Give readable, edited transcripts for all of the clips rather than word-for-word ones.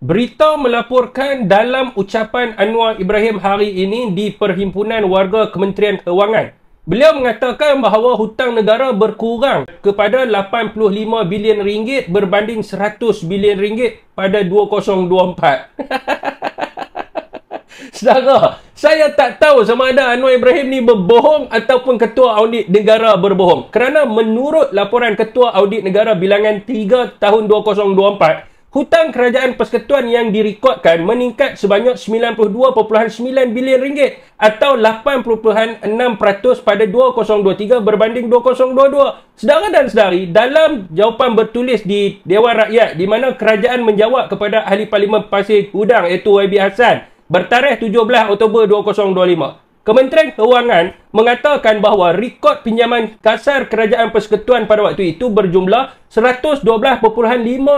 Berita melaporkan dalam ucapan Anwar Ibrahim hari ini di Perhimpunan Warga Kementerian Kewangan. Beliau mengatakan bahawa hutang negara berkurang kepada 85 bilion ringgit berbanding 100 bilion ringgit pada 2024. Saudara, saya tak tahu sama ada Anwar Ibrahim ni berbohong ataupun Ketua Audit Negara berbohong. Kerana menurut laporan Ketua Audit Negara bilangan 3 tahun 2024, hutang kerajaan persekutuan yang direkodkan meningkat sebanyak 92.9 bilion ringgit atau 8.6% pada 2023 berbanding 2022. Saudara dan saudari, dalam jawapan bertulis di Dewan Rakyat di mana kerajaan menjawab kepada Ahli Parlimen Pasir Gudang iaitu YB Hassan bertarikh 17 Oktober 2025. Kementerian Kewangan mengatakan bahawa rekod pinjaman kasar kerajaan persekutuan pada waktu itu berjumlah 112.5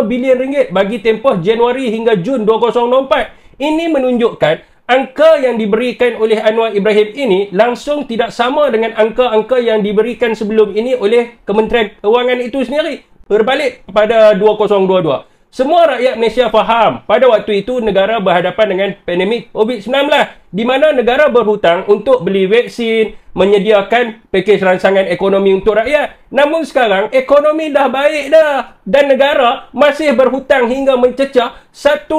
bilion ringgit bagi tempoh Januari hingga Jun 2024. Ini menunjukkan angka yang diberikan oleh Anwar Ibrahim ini langsung tidak sama dengan angka-angka yang diberikan sebelum ini oleh Kementerian Kewangan itu sendiri. Berbalik pada 2022. Semua rakyat Malaysia faham pada waktu itu negara berhadapan dengan pandemik COVID-19 di mana negara berhutang untuk beli vaksin, menyediakan pakej rancangan ekonomi untuk rakyat. Namun sekarang ekonomi dah baik dah dan negara masih berhutang hingga mencecah 1.2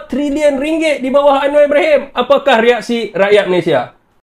trilion ringgit di bawah Anwar Ibrahim. Apakah reaksi rakyat Malaysia?